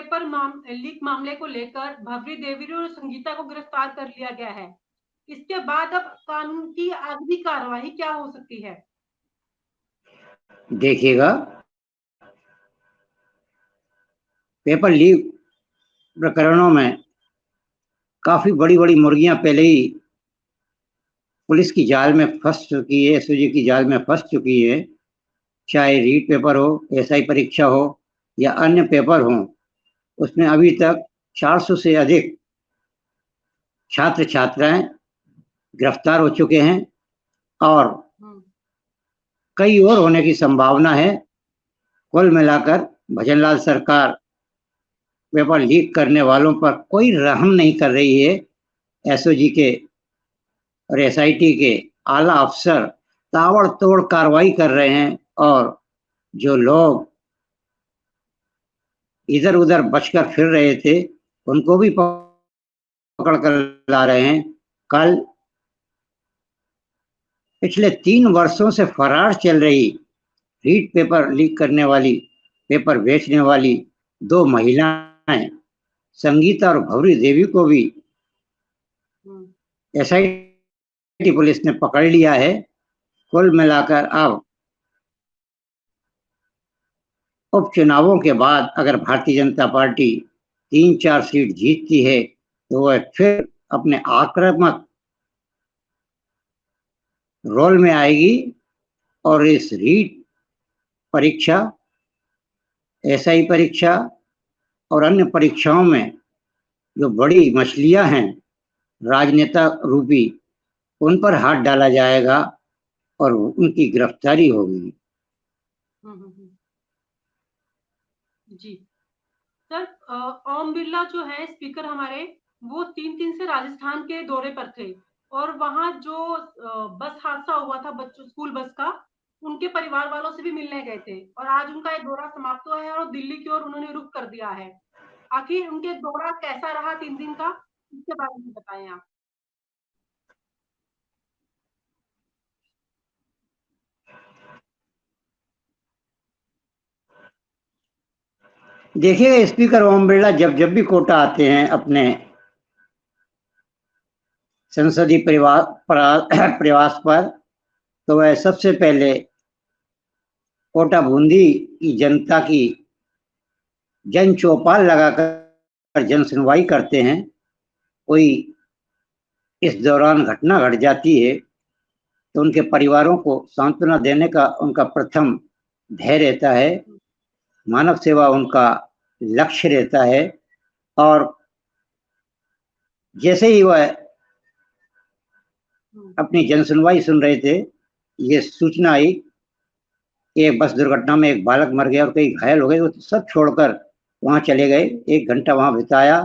Leak मामले को लेकर भवरी देवी और संगीता को गिरफ्तार कर लिया गया है। इसके बाद अब कानून की अगली कार्रवाई क्या हो सकती है? देखिएगा, पेपर लीक प्रकरणों में काफी बड़ी-बड़ी मुर्गियां पहले ही पुलिस की जाल में फंस चुकी है, एसओजी की जाल में फंस चुकी है। चाहे रीट पेपर हो, एसआई परीक्षा हो या अन्य पेपर हों, उसमें अभी तक 400 से अधिक छात्र छात्राएं गिरफ्तार हो चुके हैं और कई और होने की संभावना है। कुल मिलाकर भजनलाल सरकार पेपर लीक करने वालों पर कोई रहम नहीं कर रही है। एसओजी के और एसआईटी के आला अफसर ताबड़तोड़ कार्रवाई कर रहे हैं और जो लोग इधर उधर बचकर फिर रहे थे उनको भी पकड़ कर ला रहे हैं। कल पिछले 3 वर्षों से फरार चल रही रीट पेपर लीक करने वाली, पेपर बेचने वाली 2 महिलाएं संगीता और भवरी देवी को भी एसआईटी पुलिस ने पकड़ लिया है। कुल मिलाकर अब उपचुनावों के बाद अगर भारतीय जनता पार्टी 3-4 सीट जीतती है तो वह फिर अपने आक्रामक रोल में आएगी और इस रीट परीक्षा, एसआई परीक्षा और अन्य परीक्षाओं में जो बड़ी मछलियां हैं राजनेता रूपी, उन पर हाथ डाला जाएगा और उनकी गिरफ्तारी होगी। जी सर, ओम बिरला जो है स्पीकर हमारे, वो 3 दिन से राजस्थान के दौरे पर थे और वहां जो बस हादसा हुआ था बच्चों स्कूल बस का, उनके परिवार वालों से भी मिलने गए थे और आज उनका ये दौरा समाप्त हुआ है और दिल्ली की ओर उन्होंने रुख कर दिया है। आखिर उनके दौरा कैसा रहा 3 दिन का, इसके बारे में बताएं आप। देखिए, स्पीकर ओम बिरला जब जब भी कोटा आते हैं अपने संसदीय प्रवास पर, तो वह सबसे पहले कोटा बूंदी की जनता की जन चौपाल लगाकर जन सुनवाई करते हैं। कोई इस दौरान घटना घट जाती है तो उनके परिवारों को सांत्वना देने का उनका प्रथम ध्येय रहता है, मानव सेवा उनका लक्ष्य रहता है। और जैसे ही वह अपनी जनसुनवाई सुन रहे थे, ये सूचना आई कि एक बस दुर्घटना में एक बालक मर गया और कई घायल हो गए, वो सब छोड़कर वहां चले गए। 1 घंटा वहां बिताया,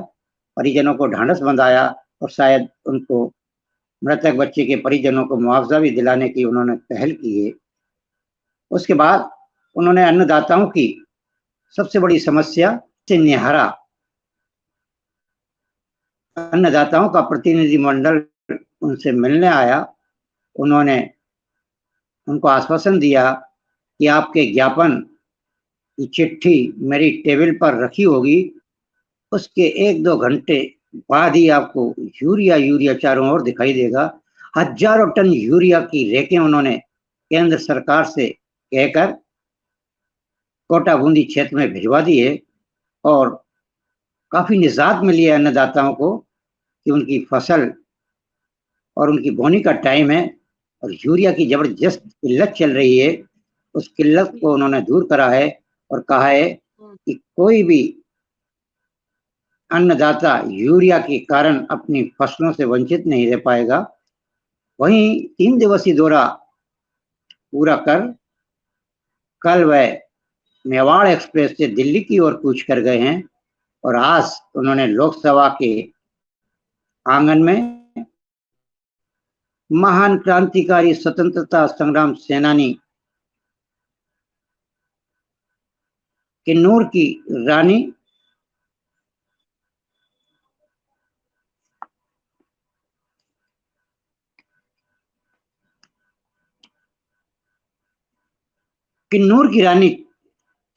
परिजनों को ढांढस बंधाया और शायद उनको, मृतक बच्चे के परिजनों को मुआवजा भी दिलाने की उन्होंने पहल की है। उसके बाद उन्होंने अन्नदाताओं की सबसे बड़ी समस्या से निहारा। अन्नदाताओं का प्रतिनिधि मंडल उनसे मिलने आया। उन्होंने उनको आश्वासन दिया कि आपके ज्ञापन की चिट्ठी मेरी टेबल पर रखी होगी, उसके 1-2 घंटे बाद ही आपको यूरिया चारों ओर दिखाई देगा। हजारों टन यूरिया की रेकें उन्होंने केंद्र सरकार से कहकर कोटा बूंदी क्षेत्र में भिजवा दी है और काफी निजात मिली है अन्नदाताओं को कि उनकी फसल और उनकी बोनी का टाइम है और यूरिया की जबरदस्त किल्लत चल रही है। उस किल्लत को उन्होंने दूर करा है और कहा है कि कोई भी अन्नदाता यूरिया के कारण अपनी फसलों से वंचित नहीं रह पाएगा। वहीं 3 दिवसीय दौरा पूरा कर कल वह मेवाड़ एक्सप्रेस से दिल्ली की ओर कूच कर गए हैं और आज उन्होंने लोकसभा के आंगन में महान क्रांतिकारी स्वतंत्रता संग्राम सेनानी किन्नौर की रानी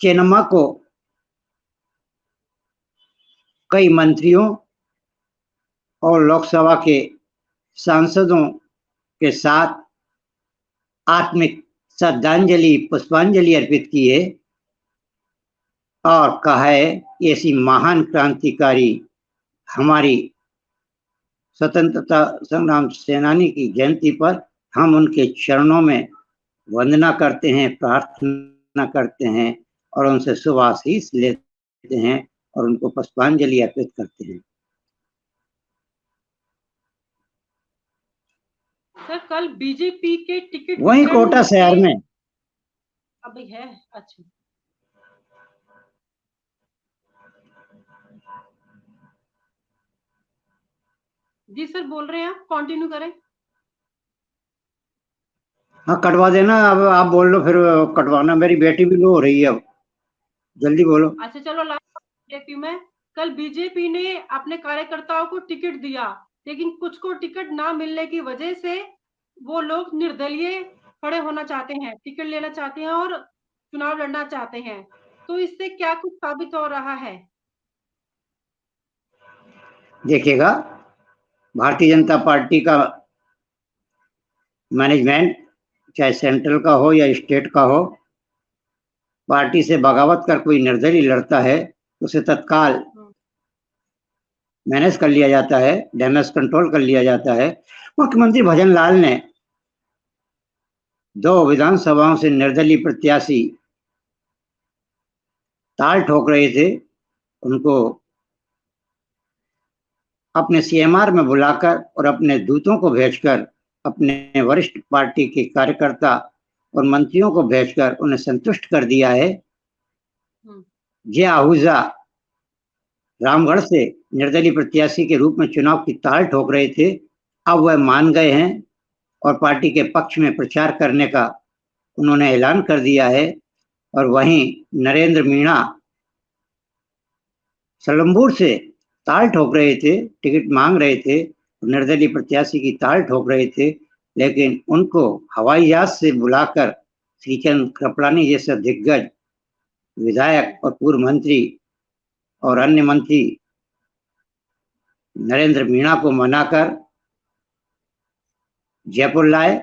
चेन्नम्मा को कई मंत्रियों और लोकसभा के सांसदों के साथ आत्मिक श्रद्धांजलि पुष्पांजलि अर्पित की है और कहा है ऐसी महान क्रांतिकारी हमारी स्वतंत्रता संग्राम सेनानी की जयंती पर हम उनके चरणों में वंदना करते हैं, प्रार्थना करते हैं और उनसे शुभ आशीष लेते हैं और उनको पुष्पांजलि अर्पित करते हैं। सर कल बीजेपी के टिकट वहीं कोटा शहर में अभी है। अच्छा जी सर बोल रहे हैं, आप कंटिन्यू करें। हाँ कटवा देना, अब आप बोल लो फिर कटवाना, मेरी बेटी भी लो हो रही है, अब जल्दी बोलो। अच्छा चलो लास्ट में, कल बीजेपी ने अपने कार्यकर्ताओं को टिकट दिया, लेकिन कुछ को टिकट ना मिलने की वजह से वो लोग निर्दलीय खड़े होना चाहते हैं, टिकट लेना चाहते हैं और चुनाव लड़ना चाहते हैं, तो इससे क्या कुछ साबित हो रहा है? देखिएगा, भारतीय जनता पार्टी का मैनेजमेंट चाहे सेंट्रल का हो या स्टेट का हो, पार्टी से बगावत कर कोई निर्दलीय लड़ता है तो उसे तत्काल मैनेज कर लिया जाता है, डैमेज कंट्रोल कर लिया जाता है। मुख्यमंत्री भजन लाल ने 2 विधानसभाओं से निर्दलीय प्रत्याशी ताल ठोक रहे थे, उनको अपने सीएमआर में बुलाकर और अपने दूतों को भेजकर, अपने वरिष्ठ पार्टी के कार्यकर्ता और मंत्रियों को भेजकर उन्हें संतुष्ट कर दिया है। जय आहूजा रामगढ़ से निर्दलीय प्रत्याशी के रूप में चुनाव की ताल ठोक रहे थे, अब वह मान गए हैं और पार्टी के पक्ष में प्रचार करने का उन्होंने ऐलान कर दिया है। और वहीं नरेंद्र मीणा सलम्बूर से ताल ठोक रहे थे, टिकट मांग रहे थे, निर्दलीय प्रत्याशी की ताल ठोक रहे थे, लेकिन उनको हवाई जहाज से बुलाकर श्रीचंद कृपलानी जैसे दिग्गज विधायक और पूर्व मंत्री और अन्य मंत्री नरेंद्र मीणा को मनाकर जयपुर लाए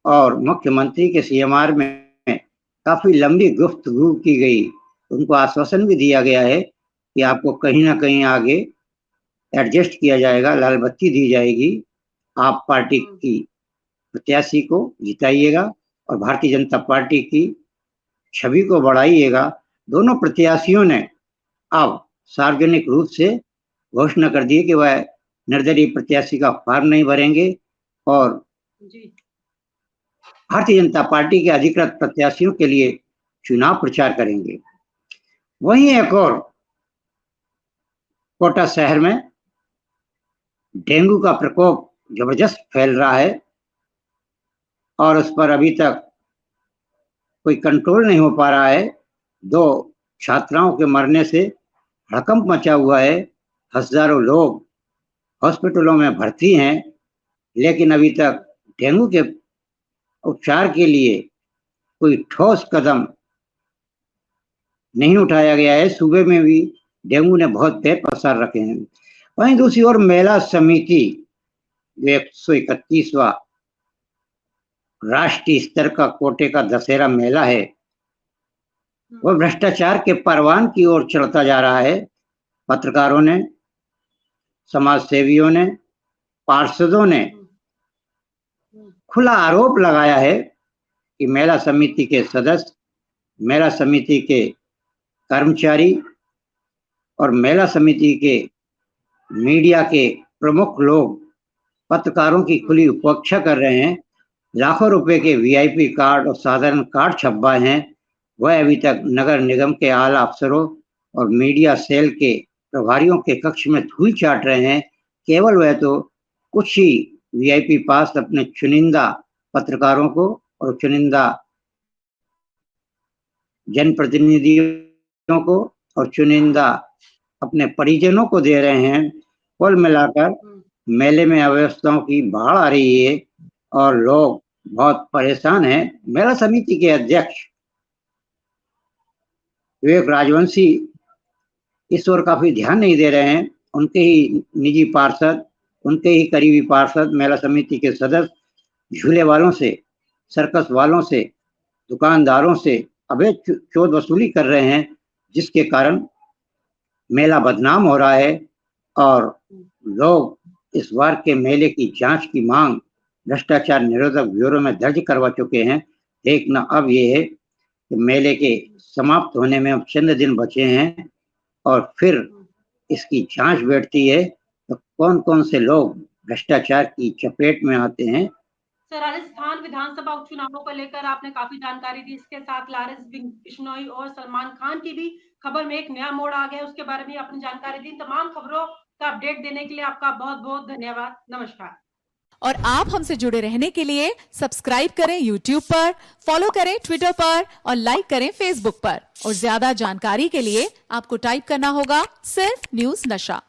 और मुख्यमंत्री के सीएमआर में काफी लंबी गुफ्तगू की गई। उनको आश्वासन भी दिया गया है कि आपको कहीं ना कहीं आगे एडजस्ट किया जाएगा, लाल बत्ती दी जाएगी, आप पार्टी की प्रत्याशी को जिताइएगा और भारतीय जनता पार्टी की छवि को बढ़ाइएगा। दोनों प्रत्याशियों ने अब सार्वजनिक रूप से घोषणा कर दी कि वह निर्दलीय प्रत्याशी का फॉर्म नहीं भरेंगे और भारतीय जनता पार्टी के अधिकृत प्रत्याशियों के लिए चुनाव प्रचार करेंगे। वहीं एक और कोटा शहर में डेंगू का प्रकोप जबरदस्त फैल रहा है और उस पर अभी तक कोई कंट्रोल नहीं हो पा रहा है। 2 छात्राओं के मरने से हड़कंप मचा हुआ है, हजारों लोग हॉस्पिटलों में भर्ती हैं, लेकिन अभी तक डेंगू के उपचार के लिए कोई ठोस कदम नहीं उठाया गया है। सूबे में भी डेंगू ने बहुत पैर पसार रखे हैं। वहीं दूसरी ओर मेला समिति 131वां राष्ट्रीय स्तर का कोटे का दशहरा मेला है, वह भ्रष्टाचार के परवान की ओर चलता जा रहा है। पत्रकारों ने, समाज सेवियों ने, पार्षदों ने खुला आरोप लगाया है कि मेला समिति के सदस्य, मेला समिति के कर्मचारी और मेला समिति के मीडिया के प्रमुख लोग पत्रकारों की खुली उपेक्षा कर रहे हैं। लाखों रुपए के वीआईपी कार्ड और साधारण कार्ड छपवाए हैं। वह अभी तक नगर निगम के आला अफसरों और मीडिया सेल के प्रभारियों के कक्ष में धूल चाट रहे हैं। केवल वह तो कुछ ही वीआईपी पास अपने चुनिंदा पत्रकारों को और चुनिंदा जनप्रतिनिधियों को और चुनिंदा अपने परिजनों को दे रहे हैं। कुल मिलाकर मेले में अव्यवस्थाओं की बाढ़ आ रही है और लोग बहुत परेशान हैं। मेला समिति के अध्यक्ष विवेक राजवंशी इस ओर काफी ध्यान नहीं दे रहे हैं। उनके ही निजी पार्षद, उनके ही करीबी पार्षद, मेला समिति के सदस्य झूले वालों से, सर्कस वालों से, दुकानदारों से अवैध चोर वसूली कर रहे हैं, जिसके कारण मेला बदनाम हो रहा है। और लोग इस बार के मेले की जांच की मांग भ्रष्टाचार निरोधक ब्यूरो में दर्ज करवा चुके हैं। देखना अब ये है कि मेले के समाप्त होने में अब चंद दिन बचे हैं और फिर इसकी जांच बैठती है तो कौन कौन से लोग भ्रष्टाचार की चपेट में आते हैं। सर, राजस्थान विधानसभा उपचुनावों को लेकर आपने काफी जानकारी दी। इसके साथ लारेंस बिश्नोई और सलमान खान की भी खबर में एक नया मोड़ आ गया, उसके बारे में आपने जानकारी दी। तमाम खबरों का अपडेट देने के लिए आपका बहुत बहुत धन्यवाद। नमस्कार। और आप हमसे जुड़े रहने के लिए सब्सक्राइब करें YouTube पर, फॉलो करें Twitter पर और लाइक करें Facebook पर। और ज्यादा जानकारी के लिए आपको टाइप करना होगा सिर्फ न्यूज नशा।